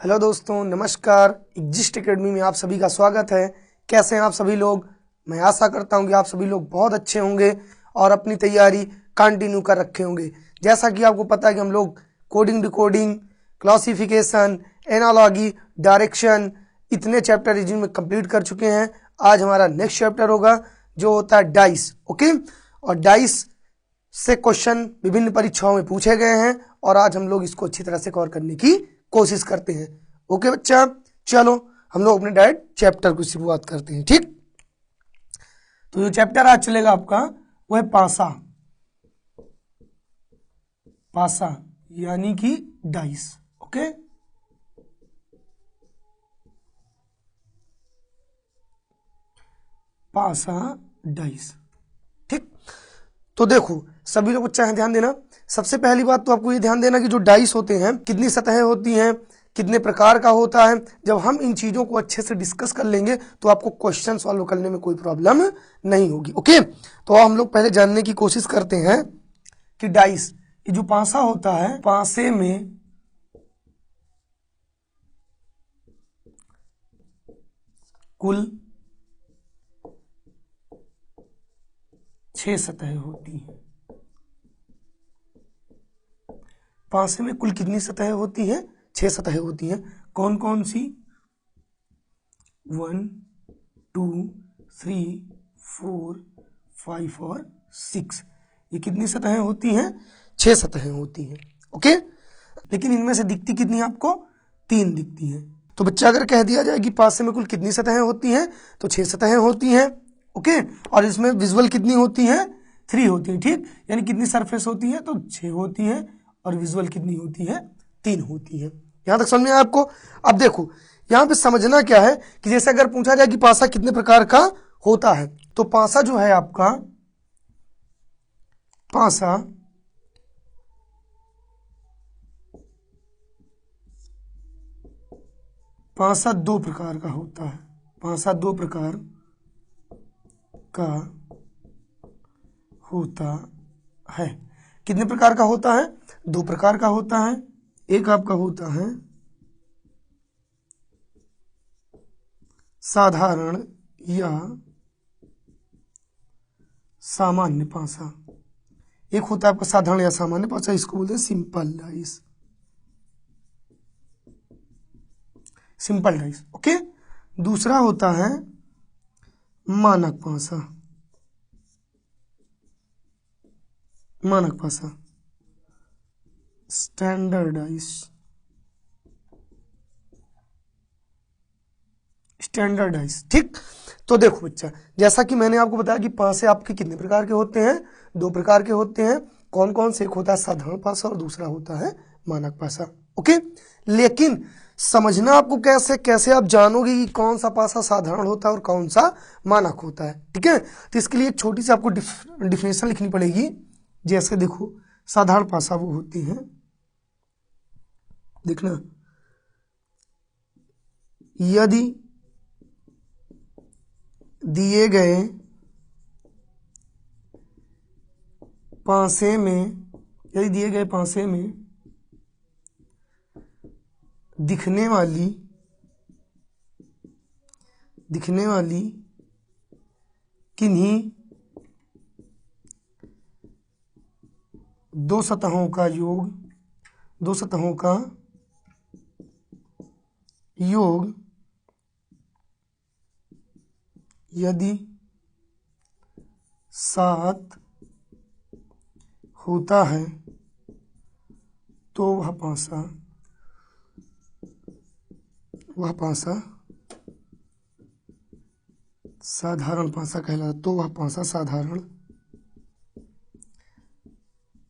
Hello दोस्तों, नमस्कार। Exist academy में आप सभी का स्वागत है। कैसे हैं आप सभी लोग? मैं आशा करता हूं कि आप सभी लोग बहुत अच्छे होंगे और अपनी तैयारी कंटिन्यू कर रखे होंगे। जैसा कि आपको पता है कि हम लोग coding, decoding, classification, analogy, direction इतने चैप्टर जिनमें कंप्लीट कर चुके हैं। आज हमारा नेक्स्ट चैप्टर होगा जो होता है डाइस। ओके, और डाइस से क्वेश्चन विभिन्न परीक्षाओं में पूछे गए हैं और आज हम लोग इसको अच्छी तरह से कवर करने की कोशिश करते हैं। ओके बच्चा, चलो हम लोग अपने डायरेक्ट चैप्टर की शुरुआत करते हैं। ठीक, तो जो चैप्टर आज चलेगा आपका वो है पासा। पासा यानी कि डाइस। ओके, पासा डाइस। ठीक, तो देखो सभी लोग बच्चा ध्यान देना। सबसे पहली बात तो आपको ये ध्यान देना कि जो डाइस होते हैं कितनी सतहें होती हैं, कितने प्रकार का होता है। जब हम इन चीजों को अच्छे से डिस्कस कर लेंगे तो आपको क्वेश्चन सॉल्व करने में कोई प्रॉब्लम नहीं होगी। ओके, तो हम लोग पहले जानने की कोशिश करते हैं कि डाइस, ये जो पासा होता है, पासे में कुल 6 सतहें होती हैं। पासे में कुल कितनी सतहें होती हैं? 6 सतहें होती हैं। कौन कौन सी? 1, 2, 3, 4, 5 और 6। ये कितनी सतहें होती हैं? 6 सतहें होती हैं। ओके, लेकिन इनमें से दिखती कितनी आपको? 3 दिखती हैं। तो बच्चा अगर कह दिया जाए कि पासे में कुल कितनी सतहें होती हैं तो 6 सतहें होती हैं। ओके, और इसमें विजुअल कितनी होती हैं? 3 होती है। ठीक, यानी कितनी सरफेस होती है? तो 6 होती है। और विजुअल कितनी होती है? 3 होती है। यहां तक समझ में आया आपको? अब देखो यहां पे समझना क्या है कि जैसे अगर पूछा जाए कि पासा कितने प्रकार का होता है, तो पासा जो है आपका, पासा पासा 2 प्रकार का होता है। पासा 2 प्रकार का होता है। कितने प्रकार का होता है? 2 प्रकार का होता है। एक आपका होता है साधारण या सामान्य पासा। एक होता है आपका साधारण या सामान्य पासा, इसको बोलते हैं simple dice. Simple dice. Okay, दूसरा होता है मानक पासा। मानक पासा, स्टैंडर्डाइज। स्टैंडर्डाइज। ठीक, तो देखो बच्चा, जैसा कि मैंने आपको बताया कि पासे आपके कितने प्रकार के होते हैं? 2 प्रकार के होते हैं। कौन कौन से? एक होता है साधारण पासा और दूसरा होता है मानक पासा। ओके, लेकिन समझना आपको कैसे कैसे आप जानोगे कि कौन सा पासा साधारण होता है और कौन सा मानक होता है। ठीक है, तो इसके लिए एक छोटी सी आपको डिफिनेशन लिखनी पड़ेगी। जैसे देखो, साधारण पासा वो होती है, देखना, यदि दिए गए पासे में, यदि दिए गए पासे में दिखने वाली किन्हीं 2 सतहों का योग, 2 सतहों का योग यदि 7 होता है तो वह पासा साधारण पासा कहलाता। तो वह पासा साधारण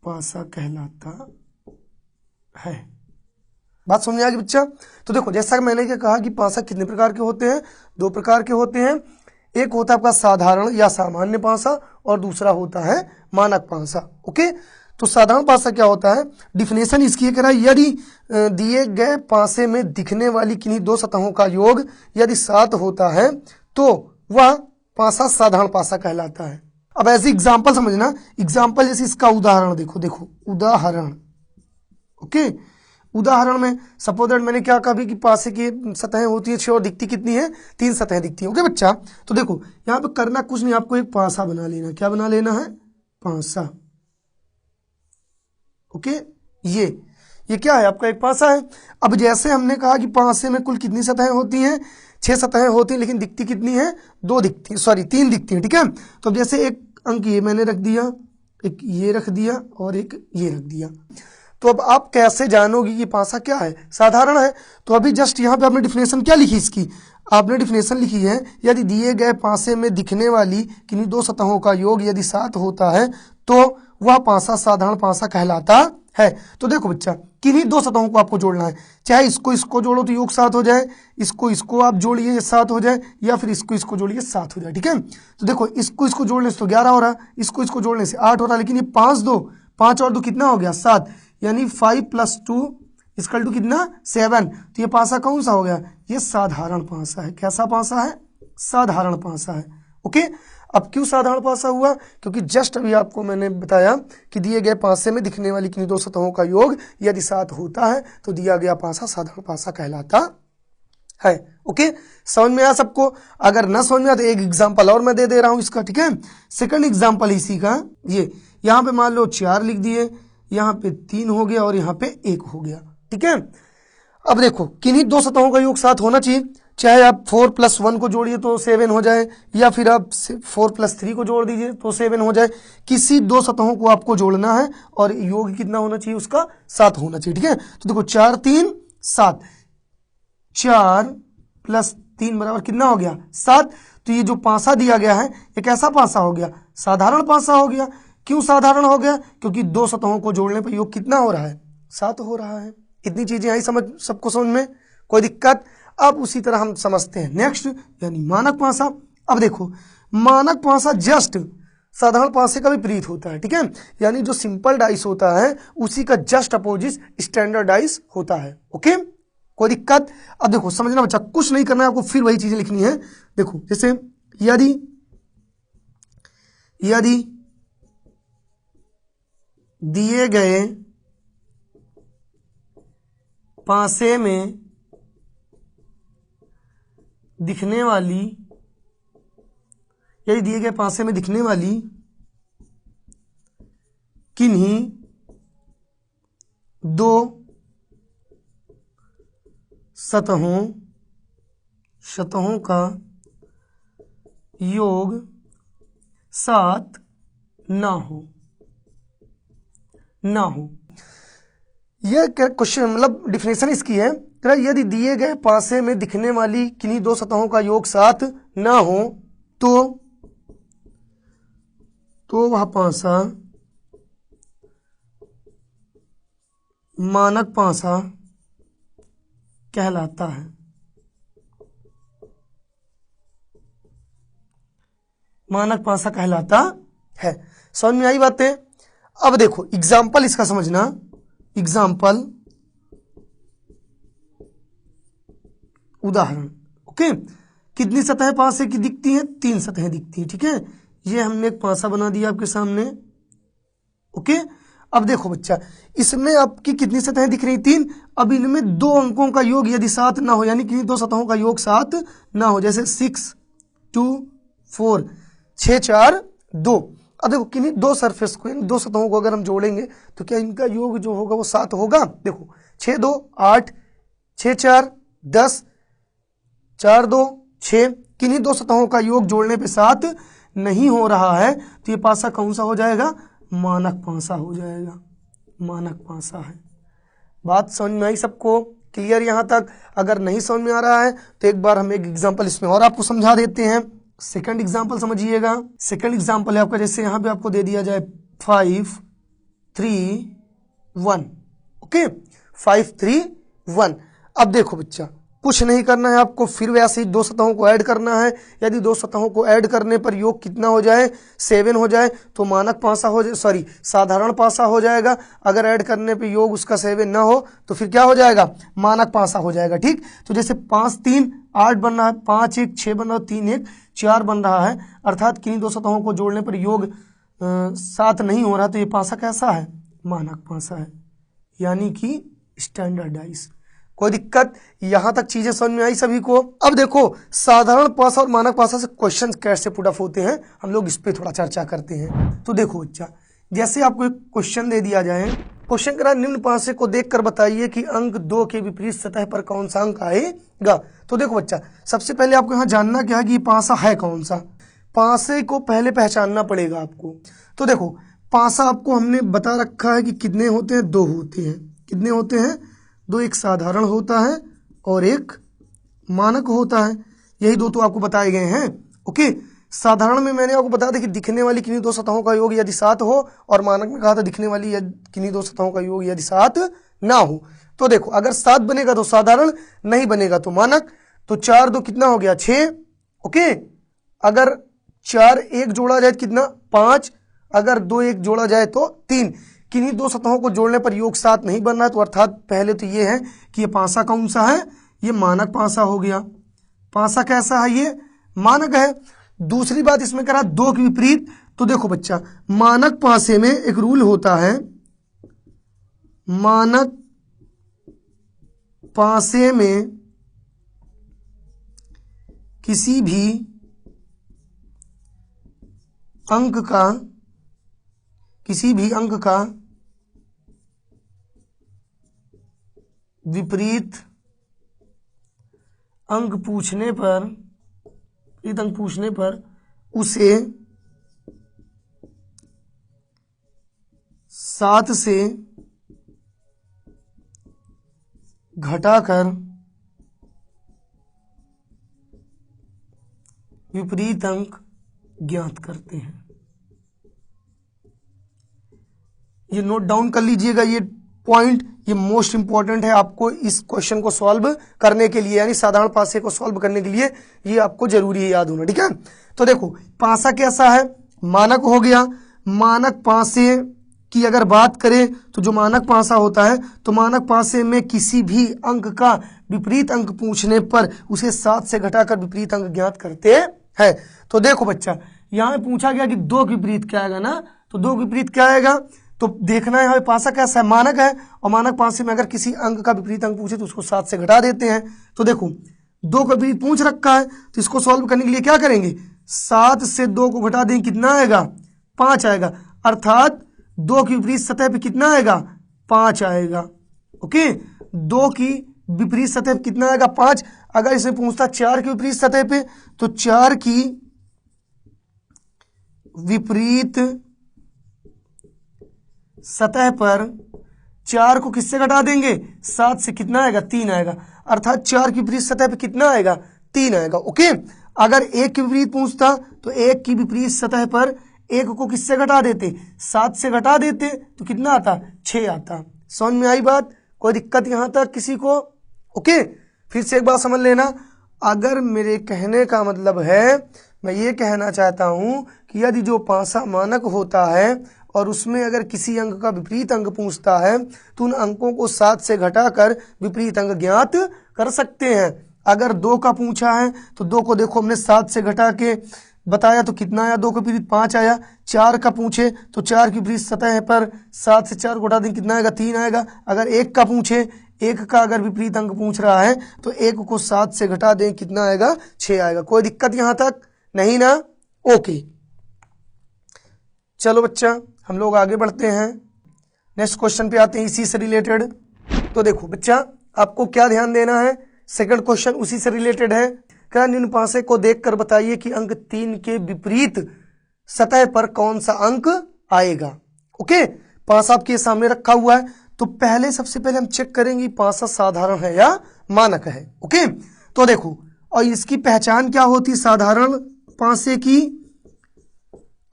पासा कहलाता है। बात समझ आ गई बच्चा? तो देखो, जैसा कि मैंने क्या कहा कि पासा कितने प्रकार के होते हैं? 2 प्रकार के होते हैं। एक होता है आपका साधारण या सामान्य पासा और दूसरा होता है मानक पासा। ओके, तो साधारण पासा क्या होता है? डिफिनेशन इसकी कह रहा है, यदि दिए गए पासे में दिखने वाली किन्हीं 2 सतहों का योग यदि 7 होता है तो वह पासा साधारण पासा कहलाता है। अब ऐसे एग्जाम्पल समझना। एग्जाम्पल जैसे इसका उदाहरण देखो, उदाहरण। ओके, उदाहरण में सपोज दैट मैंने क्या कहा कि पासे की सतहें होती है 6 और दिखती कितनी है 3 सतहें दिखती हैं। ओके बच्चा, तो देखो यहाँ पे करना कुछ नहीं, आपको एक पासा बना लेना। क्या बना लेना है? पासा। ओके, ये क्या है? आपका एक पासा है। अब जैसे हमने कहा कि पासे में कुल कितनी सतहें होती हैं? 6 सतहें होती हैं, लेकिन दिखती कितनी है? 2 दिखती, सॉरी 3 दिखती हैं। ठीक है, तो अब जैसे एक अंक ये मैंने रख दिया, एक ये रख दिया और एक ये रख दिया। तो अब आप कैसे जानोगे कि पासा क्या है? साधारण है। तो अभी जस्ट यहाँ पे आपने डिफिनेशन क्या लिखी इसकी? आपने डिफिनेशन लिखी है, यदि दिए गए पासे में दिखने वाली किन्हीं 2 सतहों का योग यदि 7 होता है तो वह पासा साधारण पासा कहलाता है। तो देखो बच्चा, किन्हीं 2 सतहों को आपको जोड़ना है, चाहे इसको जोड़ो तो योग 7 हो जाए, इसको आप जोड़िए 7 हो जाए, या फिर इसको जोड़िए 7 हो जाए। ठीक है, तो देखो इसको जोड़ने से तो 11 हो रहा, इसको जोड़ने से 8 हो रहा, लेकिन ये 5 और 2 कितना हो गया? 7, यानी 5 + 2 = कितना? 7। तो ये पासा कौन सा हो गया? ये साधारण पासा है। कैसा पासा है? साधारण पासा है। ओके, अब क्यों साधारण पासा हुआ? क्योंकि जस्ट अभी आपको मैंने बताया कि दिए गए पासे में दिखने वाली किन्हीं 2 सतहों का योग यदि 7 होता है तो दिया गया पासा साधारण पासा कहलाता है। ओके, समझ में आया सबको? अगर ना समझ में आया तो एक एग्जांपल और मैं दे रहा हूं इसका। ठीक है, सेकंड एग्जांपल इसी का, ये यहाँ पे मान लो 4 लिख दिए, यहाँ पे 3 हो गया और यहाँ पे 1 हो गया। ठीक है, अब देखो किन्हीं 2 सतहों का योग 7 होना चाहिए, चाहे आप 4 + 1 को जोड़िए तो 7 हो जाए, या फिर आप 4 + 3 को जोड़ दीजिए तो 7 हो जाए। किसी 2 सतहों को आपको जोड़ना है और योग कितना होना चाहिए? उसका 7 होना चाहिए। ठीक है, तो देखो 4 3 7, 4 + 3 बराबर कितना हो गया? 7। तो ये जो पासा दिया गया है ये कैसा पासा हो गया? साधारण पासा हो गया। क्यों साधारण हो गया? क्योंकि 2 सतहों को जोड़ने पर योग कितना हो रहा है? 7 हो रहा है। इतनी चीजें आई सबको समझ में? कोई दिक्कत? अब उसी तरह हम समझते हैं नेक्स्ट, यानी मानक पासा। अब देखो मानक पासा जस्ट साधारण पासे का विपरीत होता है। ठीक है, यानी जो सिंपल डाइस होता है उसी का जस्ट अपोजिट स्टैंडर्ड डाइस होता है। ओके, कोई दिक्कत? अब देखो समझना बच्चा, कुछ नहीं करना है आपको, फिर वही चीजें लिखनी है। देखो जैसे यदि दिए गए पासे में दिखने वाली, यदि दिए गए पासे में दिखने वाली किन्हीं 2 सतहों का योग 7 ना हो। यह क्वेश्चन मतलब डिफिनेशन इसकी है, यदि दिए गए पासे में दिखने वाली किन्हीं 2 सतहों का योग 7 ना हो तो वह पासा मानक पासा कहलाता है। मानक पासा कहलाता है। समझ में आई बातें? अब देखो एग्जाम्पल इसका समझना। एग्जाम्पल, उदाहरण। ओके, कितनी सतहें पासे की दिखती हैं? 3 सतहें दिखती हैं। ठीक है, ये हमने एक पासा बना दिया आपके सामने। ओके, अब देखो बच्चा, इसमें आपकी कितनी सतहें दिख रही? 3। अब इनमें 2 अंकों का योग यदि 7 ना हो, यानी किन्हीं 2 सतहों का योग 7 ना हो, जैसे 6 2 4 6 4 2। अब देखो किन्हीं 2 सरफेस को, 2 सतहों को अगर हम जोड़ेंगे तो क्या इनका योग जो होगा वो 7 होगा? देखो 6 2 8, 6 4 10, 4 2 6। किन्हीं 2 सतहों का योग जोड़ने पे 7 नहीं हो रहा है, तो ये पासा कौन सा हो जाएगा? मानक पासा हो जाएगा। मानक पासा है। बात समझ में आई सबको? क्लियर यहाँ तक? अगर नहीं समझ में आ रहा है तो एक बार हम एक एग्जांपल इसमें और आपको समझा देते हैं। सेकंड एग्जांपल समझिएगा। सेकंड एग्जांपल है आपका, जैसे यहाँ पे आपको दे दिया जाए 5 3 1। ओके, 5 3 1। अब देखो बच्चा, कुछ नहीं करना है आपको, फिर वैसे ही 2 सतहों को ऐड करना है। यदि 2 सतहों को ऐड करने पर योग कितना हो जाए? 7 हो जाए तो मानक पासा हो जाए, सॉरी साधारण पासा हो जाएगा। अगर ऐड करने पर योग उसका 7 ना हो तो फिर क्या हो जाएगा? मानक पासा हो जाएगा। ठीक, तो जैसे 5 3 8 बन रहा है, 5 1 6 बन रहा है, 3 1 4 बन रहा है, अर्थात किन्हीं 2 सतहों को जोड़ने पर योग 7 नहीं हो रहा, तो ये पासा कैसा है? मानक पासा है। यानी कि स्टैंडर्डाइज। कोई दिक्कत? यहां तक चीजें समझ में आई सभी को? अब देखो साधारण पासा और मानक पासा से क्वेश्चन कैसे पुट अप होते हैं, हम लोग इस पे थोड़ा चर्चा करते हैं। तो देखो बच्चा, जैसे आपको एक क्वेश्चन दे दिया जाए, क्वेश्चन करा निम्न पासे को देखकर बताइए कि अंक 2 के विपरीत सतह पर कौन सा अंक आएगा। तो देखो बच्चा, सबसे पहले आपको यहाँ जानना क्या है कि पासा है कौन सा। पासे को पहले पहचानना पड़ेगा आपको। तो देखो पासा आपको हमने बता रखा है कि कितने होते हैं, 2 होते हैं। कितने होते हैं? 2। एक साधारण होता है और एक मानक होता है। यही 2 तो आपको बताए गए हैं। ओके, साधारण में मैंने आपको बताया था कि दिखने वाली किन्हीं 2 सतहों का योग यदि 7 हो, और मानक में कहा था दिखने वाली किन्हीं 2 सतहों का योग यदि 7 ना हो। तो देखो अगर 7 बनेगा तो साधारण, नहीं बनेगा तो मानक। तो 4 2 कितना हो गया? 6। ओके, अगर 4 1 जोड़ा जाए कितना? 5। अगर 2 1 जोड़ा जाए तो 3। किन्हीं 2 सतहों को जोड़ने पर योग 7 नहीं बन रहा है। तो अर्थात पहले तो ये है कि ये पासा कौन सा है? ये मानक पासा हो गया। पासा कैसा है? ये मानक है। दूसरी बात इसमें करा 2 के विपरीत। तो देखो बच्चा, मानक पासे में एक रूल होता है, मानक पासे में किसी भी अंक का विपरीत अंक पूछने पर उसे 7 से घटाकर विपरीत अंक ज्ञात करते हैं। ये नोट डाउन कर लीजिएगा, ये पॉइंट ये मोस्ट इंपॉर्टेंट है आपको इस क्वेश्चन को सॉल्व करने के लिए, यानी साधारण पासे को सॉल्व करने के लिए ये आपको जरूरी है याद होना। ठीक है, तो देखो पासा कैसा है? मानक हो गया। मानक पासे की अगर बात करें तो जो मानक पासा होता है, तो मानक पासे में किसी भी अंक का विपरीत अंक पूछने पर उसे 7 से घटाकर विपरीत अंक ज्ञात करते हैं। तो देखो बच्चा, यहाँ पूछा गया कि 2 के विपरीत क्या आएगा ना, तो 2 के विपरीत क्या आएगा? तो देखना है पासा कैसा है? मानक है। और मानक पासे में अगर किसी अंक का विपरीत अंक पूछे तो उसको 7 से घटा देते हैं। तो देखो 2 का विपरीत पूछ रखा है, तो इसको सॉल्व करने के लिए क्या करेंगे? 7 से 2 को घटा देंगे, कितना आएगा? 5 आएगा। अर्थात 2 की विपरीत सतह पे कितना आएगा? 5 आएगा। ओके, 2 की विपरीत सतह पे कितना आएगा? 5। अगर इसे पूछता 4 की विपरीत सतह पे, तो 4 की विपरीत सतह पर 4 को किससे घटा देंगे? 7 से। कितना आएगा? 3 आएगा। अर्थात 4 की विपरीत सतह पे कितना आएगा? 3 आएगा। ओके, अगर 1 की विपरीत पूछता तो 1 की विपरीत सतह पर 1 को किससे घटा देते? 7 से घटा देते, तो कितना आता? 6 आता। समझ में आई बात? कोई दिक्कत यहां तक किसी को? ओके, फिर से एक बात समझ लेना, अगर मेरे कहने का मतलब है, मैं ये कहना चाहता हूं कि यदि जो पासा मानक होता है और उसमें अगर किसी अंक का विपरीत अंक पूछता है तो उन अंकों को 7 से घटाकर विपरीत अंक ज्ञात कर सकते हैं। अगर 2 का पूछा है तो 2 को देखो हमने 7 से घटा के बताया तो कितना आया? 2 का विपरीत 5 आया। 4 का पूछे तो 4 की विपरीत सतह पर 7 से 4 को घटा दें, कितना आएगा? 3 आएगा। अगर 1 का पूछे, 1 का अगर विपरीत अंक पूछ रहा है तो 1 को 7 से घटा दें, कितना आएगा? 6 आएगा। कोई दिक्कत यहां तक नहीं ना? ओके, चलो बच्चा हम लोग आगे बढ़ते हैं, नेक्स्ट क्वेश्चन पे आते हैं इसी से रिलेटेड। तो देखो बच्चा, आपको क्या ध्यान देना है? सेकंड क्वेश्चन उसी से रिलेटेड है। क्या निम्न पासे को देखकर बताइए कि अंक 3 के विपरीत सतह पर कौन सा अंक आएगा। ओके, पासा आपके सामने रखा हुआ है, तो पहले सबसे पहले हम चेक करेंगे पासा साधारण है या मानक है। ओके, तो देखो, और इसकी पहचान क्या होती? साधारण पासे की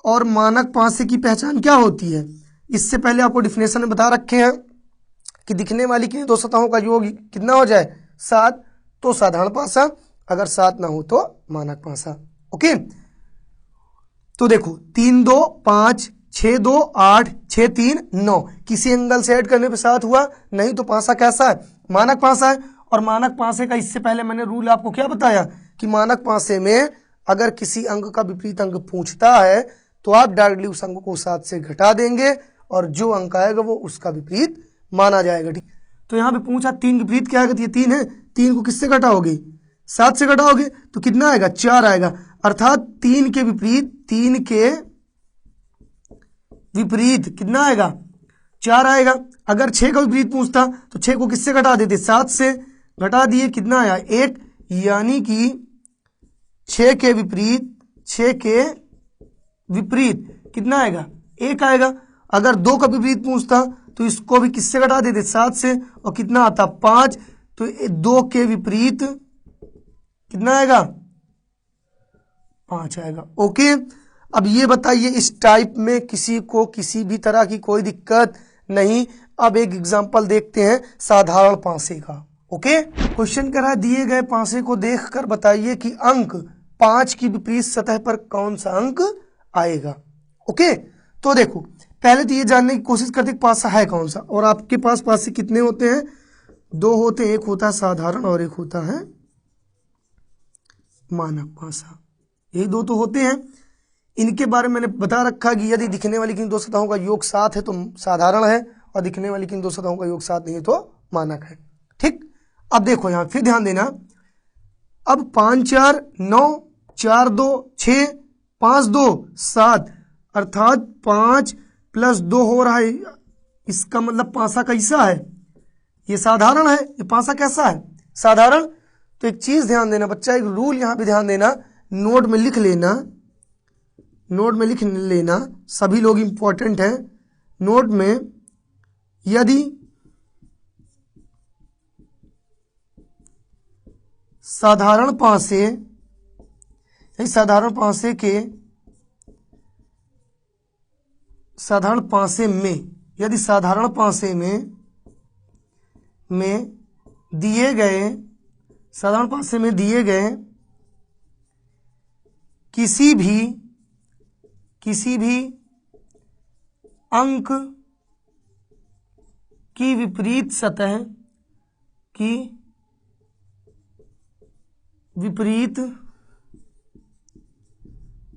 और मानक पासे की पहचान क्या होती है? इससे पहले आपको डिफिनेशन में बता रखे हैं कि दिखने वाली किन्हीं 2 सतहों का योग कितना हो जाए? 7। तो साधारण पासा, अगर 7 ना हो तो मानक पासा। ओके, तो देखो 3 2 5 6 2 8 6 3 9, किसी एंगल से ऐड करने पे 7 हुआ, नहीं तो पासा कैसा है? मानक पासा है। और मानक पासे का इससे पहले मैंने रूल आपको क्या बताया कि मानक पासे में अगर किसी अंक का विपरीत अंक पूछता है तो आप डायरेक्टली उस अंक को 7 से घटा देंगे और जो अंक आएगा वो उसका विपरीत माना जाएगा। ठीक, तो यहाँ पे पूछा 3 के विपरीत क्या आएगा, तो ये 3 है, 3 को किससे घटाओगे, 7 से घटाओगे तो कितना आएगा, 4 आएगा। अर्थात 3 के विपरीत कितना आएगा, 4 आएगा। अगर 6 का विपरीत पूछता तो 6 को किससे घटा देते, 7 से घटा दिए, कितना आया, 1, यानी कि 6 के विपरीत कितना आएगा, 1 आएगा। अगर 2 का विपरीत पूछता तो इसको भी किससे घटा देते, 7 से, और कितना आता, 5। तो 2 के विपरीत कितना आएगा, 5 आएगा। ओके, अब ये बताइए इस टाइप में किसी को किसी भी तरह की कोई दिक्कत नहीं। अब एक एग्जांपल देखते हैं साधारण पासे का। ओके, क्वेश्चन कह रहा है दिए गए पासे को देखकर बताइए कि अंक 5 की विपरीत सतह पर कौन सा अंक आएगा। ओके, तो देखो पहले तो ये जानने की कोशिश करते पासा है कौन सा, और आपके पास पासे कितने होते हैं, 2 होते हैं, एक होता है साधारण और एक होता है मानक पासा। यही 2 तो होते हैं। इनके बारे में मैंने बता रखा कि यदि दिखने वाली किन 2 सतहों का योग 7 है तो साधारण है, और दिखने वाली किन 2 सतहों का योग 7 नहीं है तो मानक है। ठीक, अब देखो यहां फिर ध्यान देना। अब 5 4 9, 4 2 6, 5 2 7, अर्थात 5 + 2 हो रहा है। इसका मतलब पासा कैसा है, ये साधारण है, ये पासा कैसा है, साधारण। तो एक चीज ध्यान देना बच्चा, एक रूल यहां पे ध्यान देना, नोट में लिख लेना, सभी लोग इंपॉर्टेंट है। नोट में यदि साधारण पासे में दिए गए किसी भी अंक की विपरीत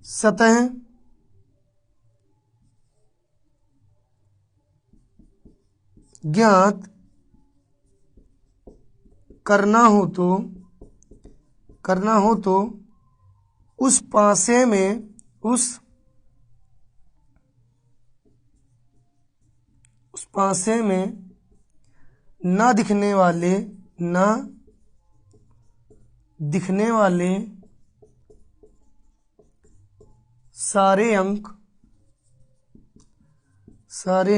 सतह ज्ञात करना हो तो उस पासे में न दिखने वाले सारे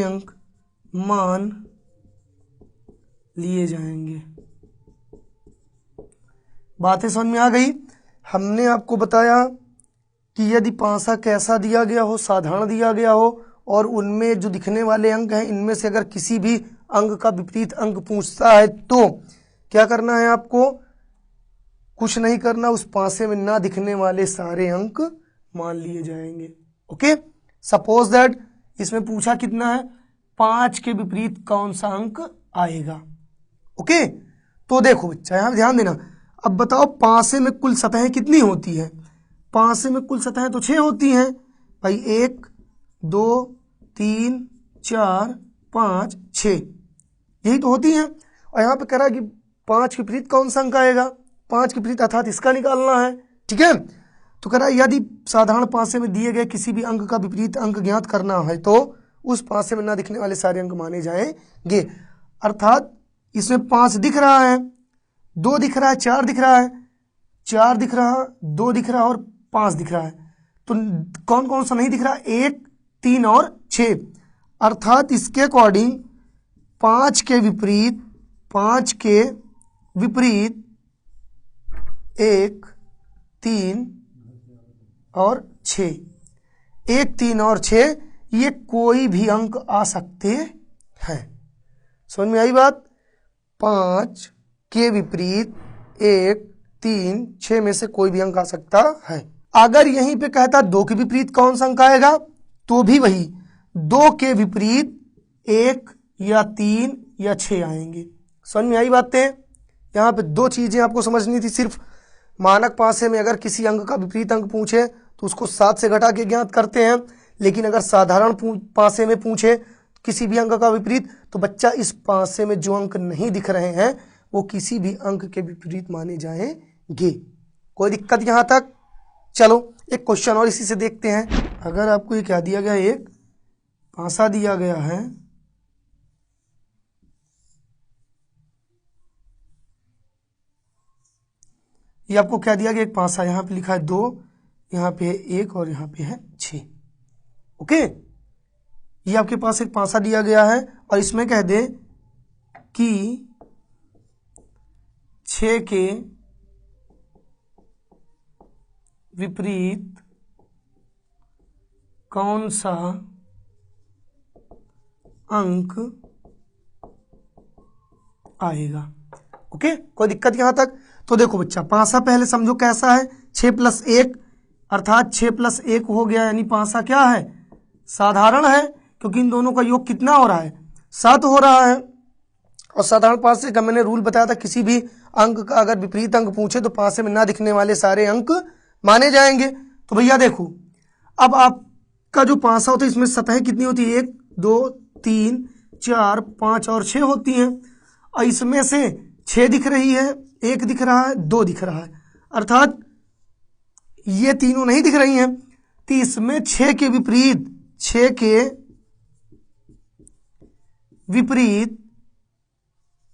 अंक मान लिए जाएंगे। बातें समझ में आ गई। हमने आपको बताया कि यदि पासा कैसा दिया गया हो, साधारण दिया गया हो, और उनमें जो दिखने वाले अंक हैं इनमें से अगर किसी भी अंक का विपरीत अंक पूछता है तो क्या करना है आपको, कुछ नहीं करना, उस पासे में ना दिखने वाले सारे अंक मान लिए जाएंगे। ओके, सपोज दैट इसमें पूछा कितना है, 5 के विपरीत कौन सा अंक आएगा। ओके, तो देखो बच्चा यहां ध्यान देना। अब बताओ पासे में कुल सतहें कितनी होती है, पासे में कुल सतहें तो 6 होती हैं भाई, 1 2 3 4 5 6, यही तो होती हैं। और यहाँ पे कह रहा है कि 5 के विपरीत कौन सा अंक आएगा, 5 के विपरीत अर्थात इसका निकालना है। ठीक है, तो कह रहा है यदि साधारण पासे में दिए गए किसी भी अंक का विपरीत अंक ज्ञात करना है तो उस पासे में ना दिखने वाले सारे अंक माने जाएंगे। अर्थात इसमें 5 दिख रहा है, 2 दिख रहा है, 4 दिख रहा है, 4 दिख रहा, 2 दिख रहा और 5 दिख रहा है, तो कौन कौन सा नहीं दिख रहा, 1 3 और 6। अर्थात इसके अकॉर्डिंग 5 के विपरीत 1 3 और 6, 1 3 और 6 ये कोई भी अंक आ सकते हैं। समझ में आई बात। 5 के विपरीत 1 3 6 में से कोई भी अंक आ सकता है। अगर यहीं पे कहता 2 के विपरीत कौन सा अंक आएगा, तो भी वही 2 के विपरीत 1 या 3 या 6 आएंगे। समझ में आई बातें। यहाँ पे 2 चीजें आपको समझनी थी सिर्फ। मानक पासे में अगर किसी अंक का विपरीत अंक पूछे तो उसको 7 से घटा के ज्ञात करते हैं, लेकिन अगर साधारण पासे में पूछे किसी भी अंक का विपरीत, तो बच्चा इस पासे में जो अंक नहीं दिख रहे हैं वो किसी भी अंक के विपरीत माने जाएंगे। कोई दिक्कत यहां तक? चलो एक क्वेश्चन और इसी से देखते हैं। अगर आपको ये क्या दिया गया, एक पासा दिया गया है, ये आपको क्या दिया गया, एक पासा, यहाँ पे लिखा है 2, यहाँ पे है 1 और यहाँ पे है 6। ओके, ये आपके पास एक पासा दिया गया है और इसमें कह दे कि 6 के विपरीत कौन सा अंक आएगा। ओके, कोई दिक्कत यहां तक? तो देखो बच्चा, पासा पहले समझो कैसा है, 6 + 1 अर्थात 6 + 1 हो गया, यानी पासा क्या है, साधारण है, क्योंकि इन दोनों का योग कितना हो रहा है, 7 हो रहा है। और साधारण पासे का मैंने रूल बताया था, किसी भी अंक का अगर विपरीत अंक पूछे तो पासे में ना दिखने वाले सारे अंक माने जाएंगे। तो भैया देखो, अब आपका जो पासा होता है इसमें सतहें कितनी होती है, 1 2 3 4 5 और 6 होती हैं, और इसमें से 6 दिख रही है, 1 दिख रहा है, 2 दिख रहा है, अर्थात ये तीनों नहीं दिख रही हैं। तो इसमें 6 के विपरीत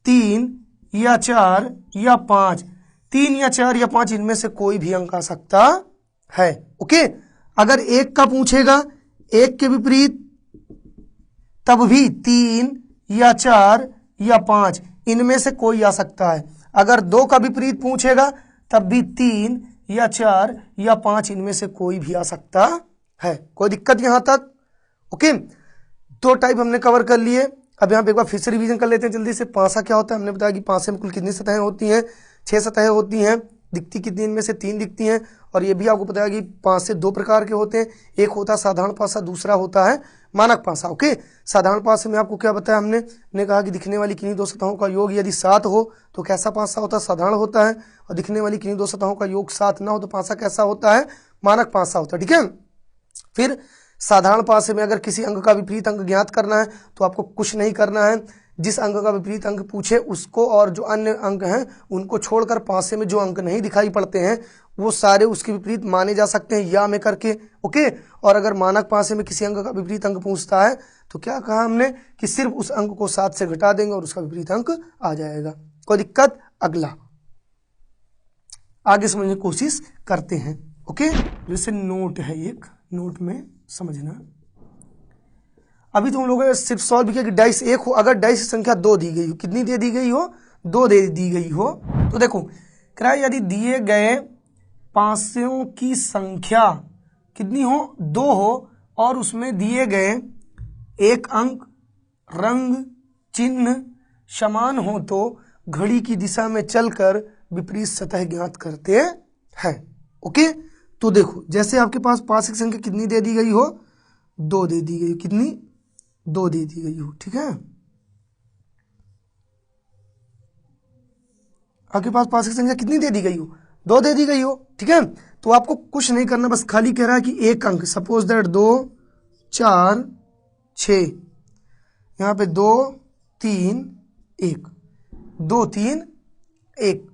3 या 4 या 5, 3 या 4 या 5 इनमें से कोई भी अंक आ सकता है। ओके, अगर 1 का पूछेगा, 1 के विपरीत, तब भी 3 या 4 या 5 इनमें से कोई आ सकता है। अगर 2 का विपरीत पूछेगा तब भी 3 या 4 या 5 इनमें से कोई भी आ सकता है। कोई दिक्कत यहां तक? ओके, 2 टाइप हमने कवर कर लिए। अब यहाँ पे एक बार फिर से रिवीजन कर लेते हैं जल्दी से। पासा क्या होता है, हमने बताया कि पासे में कुल कितनी सतहें होती हैं, 6 सतहें होती हैं। दिखती कितनी, इनमें से 3 दिखती हैं। और ये भी आपको बताया कि पासे 2 प्रकार के होते हैं, एक होता है साधारण पासा, दूसरा होता है मानक पासा। ओके, साधारण पासे में आपको क्या बताया हमने कहा कि दिखने वाली किन्हीं 2 सतहों का योग यदि 7 हो तो कैसा पासा होता है, साधारण होता है। और दिखने वाली किन्हीं 2 सतहों का योग 7 ना हो तो पासा कैसा होता है, मानक पासा होता है। ठीक है, फिर साधारण पासे में अगर किसी अंक का विपरीत अंक ज्ञात करना है तो आपको कुछ नहीं करना है, जिस अंक का विपरीत अंक पूछे उसको और जो अन्य अंक हैं उनको छोड़कर पासे में जो अंक नहीं दिखाई पड़ते हैं वो सारे उसके विपरीत माने जा सकते हैं या में करके। ओके, और अगर मानक पासे में किसी अंक का विपरीत अंक पूछता है तो क्या कहा हमने कि सिर्फ उस अंक को 7 से घटा देंगे और उसका विपरीत अंक आ जाएगा। कोई दिक्कत? अगला आगे समझने की कोशिश करते हैं। ओके, जैसे नोट है, एक नोट में समझना। अभी तो हम लोगों ने सिर्फ सॉल्व किया कि डाइस 1 हो, अगर डाइस संख्या 2 दी गई हो, कितनी दे दी गई हो, 2 दे दी गई हो, तो देखो कह रहा है यदि दिए गए पासों की संख्या कितनी हो, 2 हो, और उसमें दिए गए एक अंक, रंग, चिन्ह समान हो तो घड़ी की दिशा में चलकर विपरीत सतह ज्ञात करते हैं। ओके, तो देखो जैसे आपके पास पास की संख्या कितनी दे दी गई हो, 2 दे दी गई, कितनी, 2 दे दी गई हो। ठीक है, आपके पास पास की संख्या कितनी दे दी गई हो, 2 दे दी गई हो। ठीक है, तो आपको कुछ नहीं करना, बस खाली कह रहा है कि एक अंक, सपोज दैट 2 4 6, यहाँ पे 2 3 1, 2 3 1।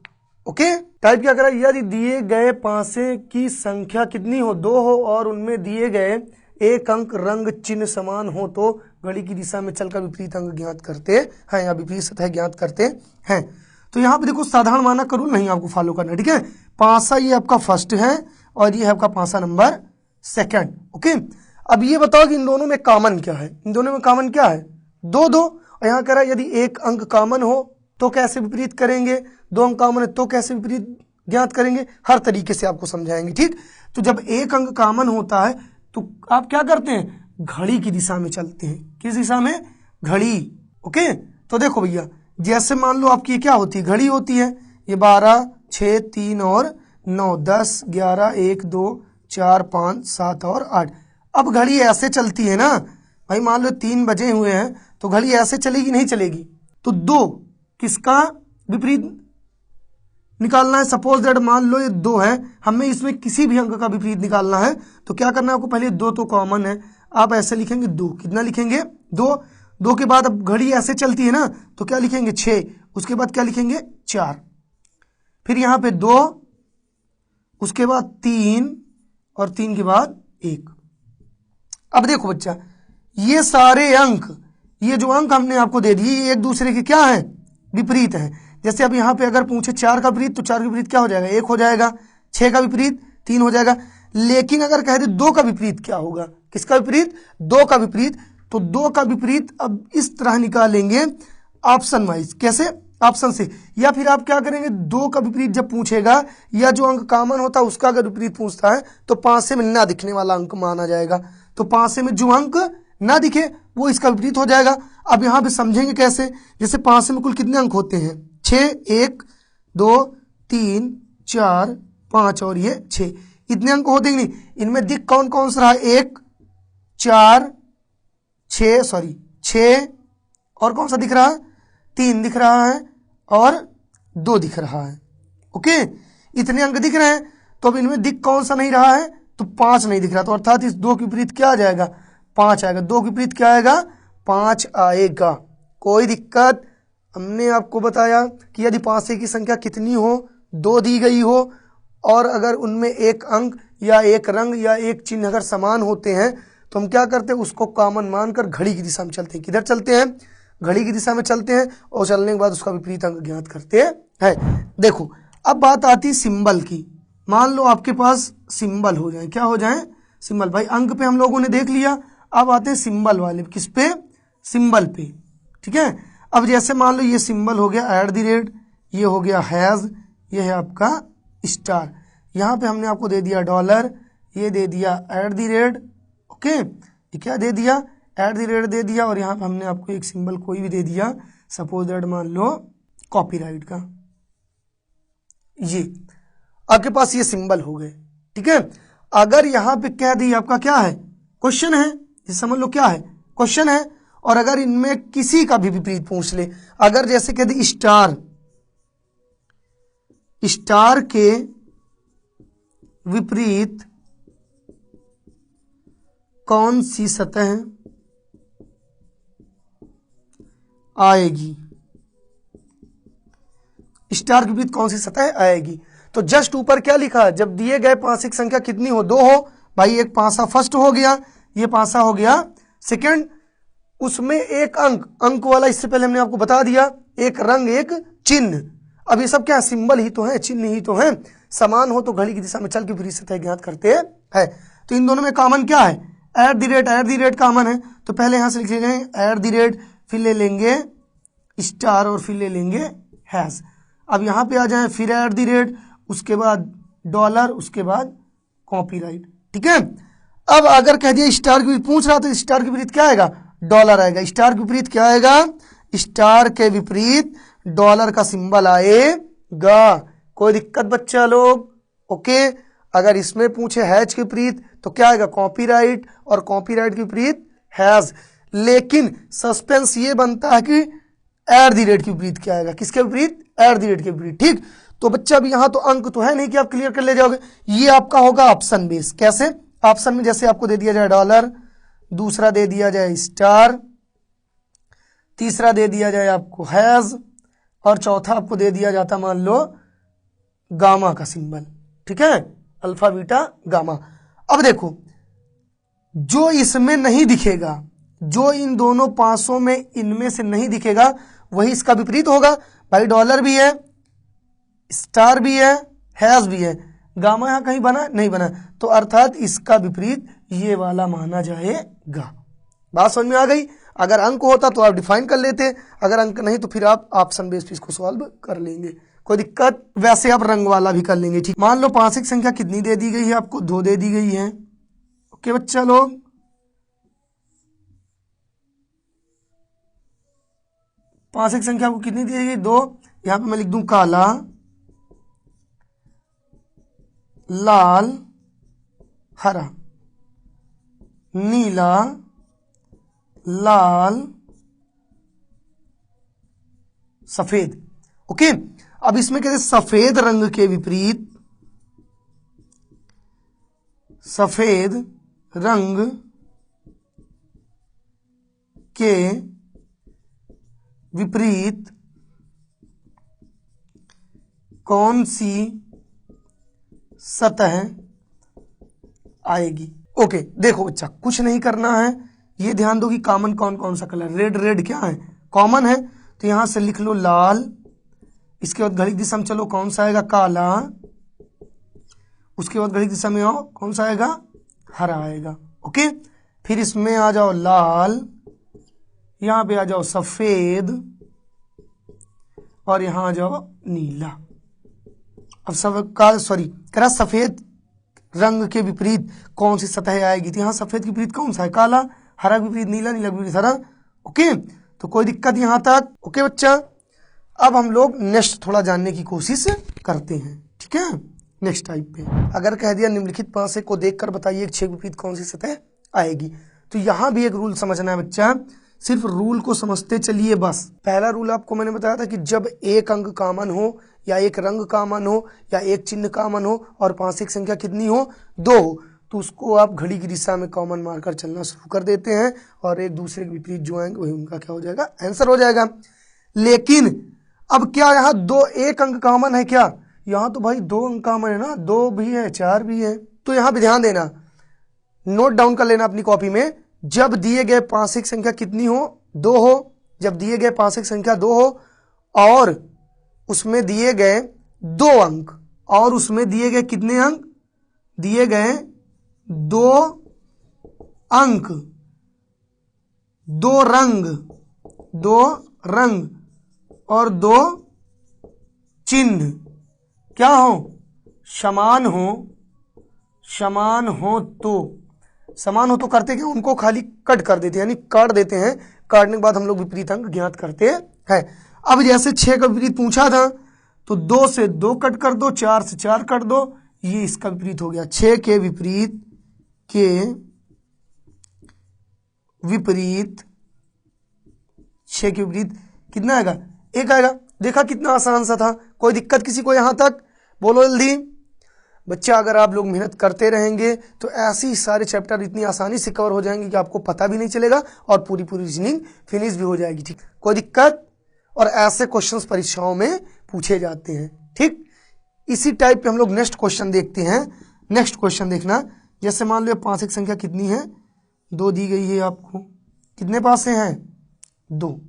ओके, टाइप क्या करा, यदि दिए गए पासे की संख्या कितनी हो, 2 हो, और उनमें दिए गए एक अंक, रंग, चिन्ह समान हो तो घड़ी की दिशा में चलकर विपरीत अंक ज्ञात करते हैं या विपरीत सतह ज्ञात करते हैं। तो यहाँ पे देखो साधारण मानक का रूल नहीं आपको फॉलो करना है। ठीक है, पासा ये आपका फर्स्ट है और ये है आपका पासा नंबर सेकंड। ओके, अब ये बताओ कि इन दोनों में कॉमन क्या है, इन दोनों में कॉमन क्या है, 2 2। और यहाँ कह रहा है यदि एक अंक कॉमन हो तो कैसे विपरीत करेंगे, 2 अंक कॉमन है तो कैसे विपरीत ज्ञात करेंगे, हर तरीके से आपको समझाएंगे। ठीक, तो जब एक अंक कॉमन होता है तो आप क्या करते हैं, घड़ी की दिशा में चलते हैं। किस दिशा में, घड़ी। ओके, तो देखो भैया जैसे मान लो आपकी क्या होती है, घड़ी होती है, ये 12 6 3 और 9 10 11 1 2 4 5 7 और 8। अब घड़ी ऐसे चलती है ना भाई, मान लो 3 बजे हुए हैं तो घड़ी ऐसे चलेगी, नहीं चलेगी। तो 2 किसका विपरीत निकालना है, सपोज दैट मान लो ये 2 है, हमें इसमें किसी भी अंक का विपरीत निकालना है तो क्या करना है आपको, पहले 2 तो कॉमन है, आप ऐसे लिखेंगे 2, कितना लिखेंगे 2, 2 के बाद अब घड़ी ऐसे चलती है ना, तो क्या लिखेंगे 6, उसके बाद क्या लिखेंगे 4, फिर यहाँ पे 2, उसके बाद 3 और 3 के बाद 1। अब देखो बच्चा, ये सारे अंक, ये जो अंक हमने आपको दे दिए ये एक दूसरे के क्या है, विपरीत है। जैसे अब यहाँ पे अगर पूछे 4 का विपरीत, तो 4 का विपरीत क्या हो जाएगा, 1 हो जाएगा। 6 का विपरीत 3 हो जाएगा। लेकिन अगर कह दे 2 का विपरीत क्या होगा, किसका विपरीत, 2 का विपरीत, तो 2 का विपरीत अब इस तरह निकालेंगे ऑप्शन वाइज। कैसे, ऑप्शन से, या फिर आप क्या करेंगे, 2 का विपरीत जब पूछेगा या जो अंक कॉमन होता है उसका अगर विपरीत पूछता है तो 5 से में ना दिखने वाला अंक माना जाएगा। तो 5 से में जो अंक ना दिखे वो इसका विपरीत हो जाएगा। अब यहाँ पे समझेंगे कैसे, जैसे 5 से में कुल कितने अंक होते हैं, 6, 1 2 3 4 5 और ये 6, इतने अंक होते ही नहीं। इनमें दिख कौन कौन सा रहा, 1 4 6 और कौन सा दिख रहा है, 3 दिख रहा है और 2 दिख रहा है। ओके, इतने अंक दिख रहे हैं। तो अब इनमें दिख कौन सा नहीं रहा है, तो 5 नहीं दिख रहा, तो अर्थात इस 2 के विपरीत क्या आ जाएगा, 5 आएगा। 2 के विपरीत क्या आएगा, 5 आएगा। कोई दिक्कत, हमने आपको बताया कि यदि 5 से की संख्या कितनी हो, 2 दी गई हो और अगर उनमें एक अंक या एक रंग या एक चिन्ह अगर समान होते हैं तो हम क्या करते हैं, उसको कॉमन मानकर घड़ी की दिशा में चलते हैं। किधर चलते हैं, घड़ी की दिशा में चलते हैं और चलने के बाद उसका विपरीत अंक ज्ञात करते हैं। देखो अब बात आती सिंबल की। मान लो आपके पास सिंबल हो जाए, क्या हो जाए, सिंबल। भाई अंक पे हम लोगों ने देख लिया, अब आते हैं सिंबल वाले, किस पे, सिंबल पे। ठीक है, अब जैसे मान लो ये सिंबल हो गया @, ये हो गया हैज, ये है आपका स्टार। यहाँ पे हमने आपको दे दिया $, ये दे दिया @, ओके, ये क्या दे दिया, @ दे दिया, और यहाँ पे हमने आपको एक सिंबल कोई भी दे दिया, सपोज दैट मान लो कॉपीराइट का। ये आपके पास ये सिंबल हो गए। ठीक है, अगर यहाँ पे कह दी आपका क्या है, क्वेश्चन है, ये समझ लो क्या है, क्वेश्चन है। और अगर इनमें किसी का भी विपरीत पूछ ले, अगर जैसे कह दी स्टार, स्टार के विपरीत कौन सी सतह आएगी, स्टार के विपरीत कौन सी सतह आएगी, तो जस्ट ऊपर क्या लिखा, जब दिए गए पांचों की संख्या कितनी हो, 2 हो, भाई एक पांसा फर्स्ट हो गया, ये पांसा हो गया सेकंड, उसमें एक अंक वाला, इससे पहले हमने आपको बता दिया, एक रंग एक चिन्ह। अब ये सब क्या सिंबल ही तो है, चिन्ह ही तो है, समान हो तो घड़ी की दिशा में चल के विपरीत सतह ज्ञात करते हैं। तो इन दोनों में कॉमन क्या है, @ कॉमन है, तो पहले यहां से लिख लेंगे @, फिर ले लेंगे स्टार और फिर ले लेंगे हैज। अब यहाँ पे आ जाए फिर @ उसके बाद $, उसके बाद कॉपीराइट। ठीक है, अब अगर कह दिया स्टार के विपरीत पूछ रहा तो स्टार के विपरीत क्या आएगा, $, आएगा। स्टार के विपरीत क्या आएगा, स्टार के विपरीत $, का सिंबल आएगा। कोई दिक्कत बच्चा लोग, ओके। अगर इसमें पूछे हैज के विपरीत तो क्या आएगा, कॉपीराइट, और कॉपीराइट के विपरीत हैज। लेकिन सस्पेंस ये बनता है कि @ के विपरीत क्या आएगा, किसके विपरीत, @ के विपरीत। ठीक, तो बच्चा अब यहाँ तो अंक तो है नहीं कि आप क्लियर कर ले जाओगे, ये आपका होगा ऑप्शन बेस। कैसे, ऑप्शन में जैसे आपको दे दिया जाए $, दूसरा दे दिया जाए स्टार, तीसरा दे दिया जाए आपको हैज, और चौथा आपको दे दिया जाता मान लो गामा का सिंबल। ठीक है, अल्फा बीटा गामा। अब देखो जो इसमें नहीं दिखेगा, जो इन दोनों पांचों में इनमें से नहीं दिखेगा वही इसका विपरीत होगा। भाई $, भी है, स्टार भी है, हैज भी है, गामा यहां कहीं बना नहीं बना, तो अर्थात इसका विपरीत ये वाला माना जाएगा। बात समझ में आ गई। अगर अंक होता तो आप डिफाइन कर लेते, अगर अंक नहीं तो फिर आप ऑप्शन बेस्ड इसको सॉल्व कर लेंगे, कोई दिक्कत। वैसे आप रंग वाला भी कर लेंगे। ठीक, मान लो पांच की संख्या कितनी दे दी गई है आपको, 2 दे दी गई है। ओके बच्चा लोग, पांच की संख्या आपको कितनी दी गई, 2। यहां पे मैं लिख दूं काला, लाल, हरा, नीला, लाल, सफेद। ओके, अब इसमें कहते हैं सफेद रंग के विपरीत, सफेद रंग के विपरीत कौन सी सतह आएगी। ओके, देखो बच्चा, कुछ नहीं करना है, ये ध्यान दो कि कॉमन कौन कौन सा कलर, रेड रेड क्या है, कॉमन है, तो यहां से लिख लो लाल। इसके बाद घड़ी की दिशा में चलो, कौन सा आएगा, काला। उसके बाद घड़ी की दिशा में आओ, कौन सा आएगा, हरा आएगा। ओके, फिर इसमें आ जाओ लाल, यहां पे आ जाओ सफेद, और यहां आ जाओ नीला। अब सब का करा सफेद रंग के विपरीत कौन सी सतह आएगी, तो यहां सफेद के विपरीत कौन सा है, काला, हरा के विपरीत नीला, नीला के विपरीत हरा। ओके, तो कोई दिक्कत यहां तक। ओके बच्चा, अब हम लोग नेक्स्ट थोड़ा जानने की कोशिश करते हैं। ठीक है, नेक्स्ट टाइप पे अगर कह दिया निम्नलिखित पांसे को देखकर बताइए एक छेद विपरीत कौन सी सतह आएगी, तो यहां भी एक रूल समझना है बच्चा, सिर्फ रूल को समझते चलिए बस। पहला रूल आपको मैंने बताया था कि जब एक अंक कॉमन हो, या एक रंग कॉमन हो, या एक चिन्ह कॉमन हो, और पांसे की संख्या कितनी हो, 2 हो, तो उसको आप घड़ी की दिशा में कॉमन मारकर चलना शुरू कर देते हैं, और एक दूसरे के विपरीत जो आएंगे वही उनका क्या हो जाएगा, आंसर हो जाएगा। लेकिन अब क्या यहाँ एक अंक कॉमन है क्या, यहाँ तो भाई 2 अंक कॉमन है ना, 2 भी है 4 भी है। तो यहाँ भी ध्यान देना, नोट डाउन कर लेना अपनी कॉपी में, जब दिए गए पांसे की संख्या कितनी हो, 2 हो, जब दिए गए पांसे की संख्या 2 हो, और उसमें दिए गए 2 अंक, और उसमें दिए गए कितने अंक, दिए गए 2 अंक, 2 रंग, 2 रंग और 2 चिन्ह क्या हो, समान हो, समान हो तो करते क्या, उनको खाली कट कर देते हैं, यानी काट देते हैं। काटने के बाद हम लोग विपरीत अंक ज्ञात करते हैं। अब जैसे 6 का विपरीत पूछा था, तो 2 से 2 कट कर दो, 4 से 4 कट दो, ये इसका विपरीत हो गया। 6 के विपरीत 6 के विपरीत कितना आएगा, 1 आएगा। देखा कितना आसान सा था, कोई दिक्कत किसी को यहां तक, बोलो जल्दी बच्चा। अगर आप लोग मेहनत करते रहेंगे तो ऐसे ही सारे चैप्टर इतनी आसानी से कवर हो जाएंगे कि आपको पता भी नहीं चलेगा, और पूरी रीजनिंग फिनिश भी हो जाएगी। ठीक, कोई दिक्कत, और ऐसे क्वेश्चंस परीक्षाओं में पूछे जाते हैं। ठीक, इसी टाइप पे हम लोग नेक्स्ट क्वेश्चन देखते हैं। नेक्स्ट क्वेश्चन देखना, जैसे मान लो पांसे की संख्या कितनी है, 2 दी गई है आपको, कितने पासे हैं, 2।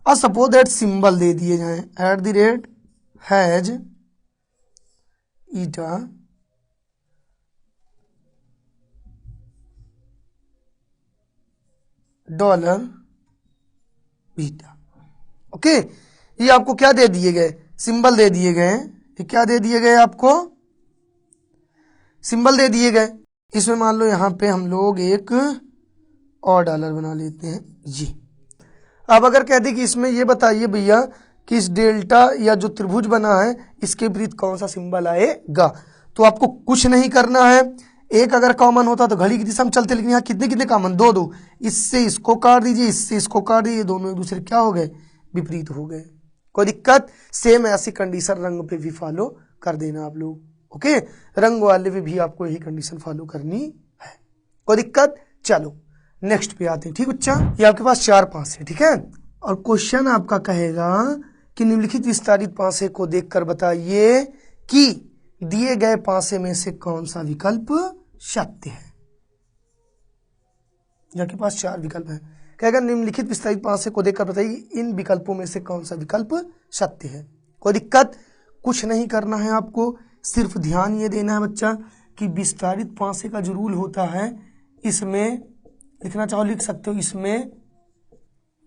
अब सपोज दैट सिंबल दे दिए जाए, @ हैज ईटा $, बीटा। ओके, ये आपको क्या दे दिए गए, सिंबल दे दिए गए। ये क्या दे दिए गए आपको, सिंबल दे दिए गए। इसमें मान लो यहाँ पे हम लोग एक और $, बना लेते हैं ये। अब अगर कह दे कि इसमें ये बताइए भैया कि इस डेल्टा या जो त्रिभुज बना है इसके विपरीत कौन सा सिंबल आएगा, तो आपको कुछ नहीं करना है। एक अगर कॉमन होता तो घड़ी की दिशा में चलते, लेकिन यहाँ कितने कितने कॉमन, 2 2, इससे इसको काट दीजिए, इससे इसको काट दीजिए, दोनों एक दूसरे क्या हो गए, विपरीत हो गए। कोई दिक्कत, सेम ऐसी कंडीशन रंग पे भी फॉलो कर देना आप लोग। ओके, रंग वाले पे भी आपको यही कंडीशन फॉलो करनी है। कोई दिक्कत, चलो नेक्स्ट पे आते हैं। ठीक बच्चा, ये आपके पास 4 पासे, ठीक है, और क्वेश्चन आपका कहेगा कि निम्नलिखित विस्तारित पासे को देखकर बताइए कि दिए गए पासे में से कौन सा विकल्प सत्य है। आपके पास 4 विकल्प हैं, कहेगा निम्नलिखित विस्तारित पासे को देखकर बताइए इन विकल्पों में से कौन सा विकल्प सत्य है। कोई दिक्कत, कुछ नहीं करना है आपको, सिर्फ ध्यान ये देना है बच्चा कि विस्तारित पासे का जो रूल होता है, इसमें लिखना चाहो लिख सकते हो, इसमें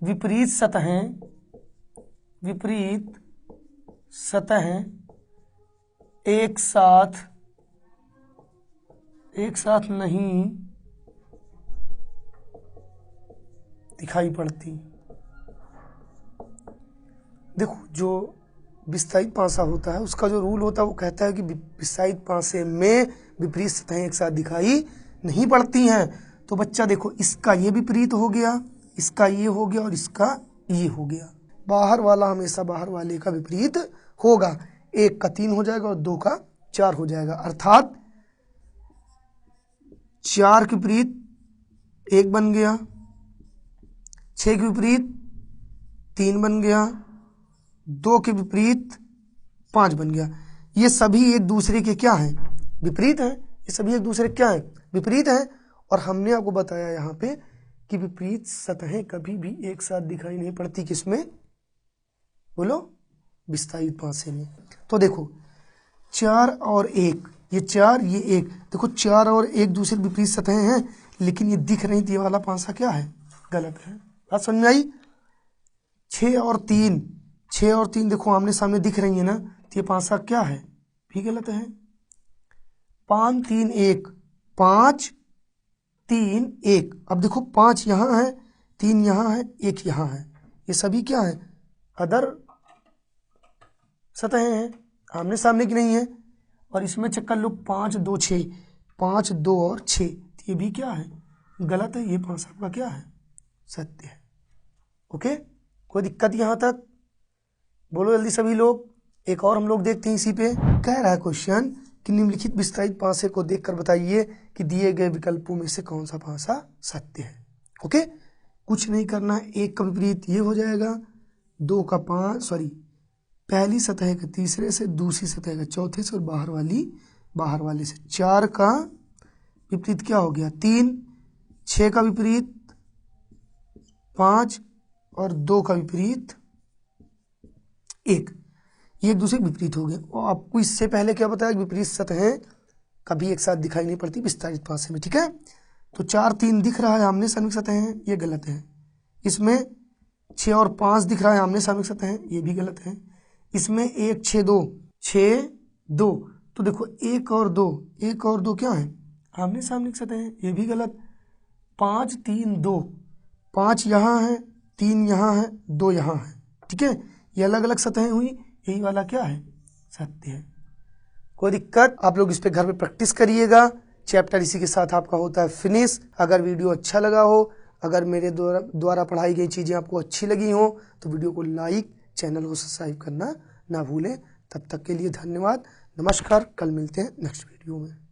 विपरीत सतहें एक साथ नहीं दिखाई पड़ती। देखो, जो विस्तारित पासा होता है उसका जो रूल होता है वो कहता है कि विस्तारित पासे में विपरीत सतहें एक साथ दिखाई नहीं पड़ती हैं। तो बच्चा देखो, इसका ये विपरीत हो गया, इसका ये हो गया, और इसका ये हो गया। बाहर वाला हमेशा बाहर वाले का विपरीत होगा। 1 का 3 हो जाएगा और 2 का 4 हो जाएगा, अर्थात 4 के विपरीत 1 बन गया, 6 के विपरीत 3 बन गया, 2 के विपरीत 5 बन गया। ये सभी एक दूसरे के क्या हैं? विपरीत हैं। ये सभी एक दूसरे के क्या हैं? विपरीत हैं। और हमने आपको बताया यहाँ पे कि विपरीत सतहें कभी भी एक साथ दिखाई नहीं पड़ती। किसमें? बोलो, विस्थापित पासे में। तो देखो 4 और 1, ये 4 ये 1, देखो 4 और 1 दूसरे विपरीत सतहें हैं, लेकिन ये दिख रही थी। ये वाला पासा क्या है? गलत है। बात समझ में आई? 6 और 3, 6 और 3 देखो आमने सामने दिख रही है ना, तो ये पासा क्या है? भी गलत है। 5 3 1, 5 3 1। अब देखो 5 यहाँ है, 3 यहाँ है, 1 यहाँ है। ये सभी क्या है? अदर सतहें हैं, आमने सामने की नहीं है। और इसमें चक्कर लो 5 2 6, 5 2 और 6, ये भी क्या है? गलत है। ये पासा आपका क्या है? सत्य है। ओके, कोई दिक्कत यहाँ तक? बोलो जल्दी सभी लोग। एक और हम लोग देखते हैं इसी पे। कह रहा है क्वेश्चन कि निम्नलिखित विस्थापित पासे को देखकर बताइए कि दिए गए विकल्पों में से कौन सा पासा सत्य है। ओके, कुछ नहीं करना। 1 का विपरीत ये हो जाएगा, 2 का 5 पहली सतह का तीसरे से, दूसरी सतह का चौथे से, और बाहर वाले से। 4 का विपरीत क्या हो गया? 3, 6 का विपरीत 5 और 2 का विपरीत 1। ये एक दूसरे विपरीत हो गए। और आपको इससे पहले क्या बताया? विपरीत सतहें कभी एक साथ दिखाई नहीं पड़ती विस्तारित पासे में। ठीक है, तो 4 3 दिख रहा है आमने सामने सतहें हैं, ये गलत है। इसमें 6 और 5 दिख रहा है आमने सामने सतहें, ये भी गलत है। इसमें 1 6 2, 6 2, तो देखो 1 और 2 क्या है? आमने सामने की सतहें, ये भी गलत। 5 3 2, 5 यहाँ है, 3 यहाँ है, 2 यहाँ है। ठीक है, ये अलग अलग सतहें हुई, यही वाला क्या है? सत्य है। कोई दिक्कत? आप लोग इस पे घर पे प्रैक्टिस करिएगा। चैप्टर इसी के साथ आपका होता है फिनिश। अगर वीडियो अच्छा लगा हो, अगर मेरे द्वारा पढ़ाई गई चीज़ें आपको अच्छी लगी हो, तो वीडियो को लाइक, चैनल को सब्सक्राइब करना ना भूलें। तब तक के लिए धन्यवाद, नमस्कार। कल मिलते हैं नेक्स्ट वीडियो में।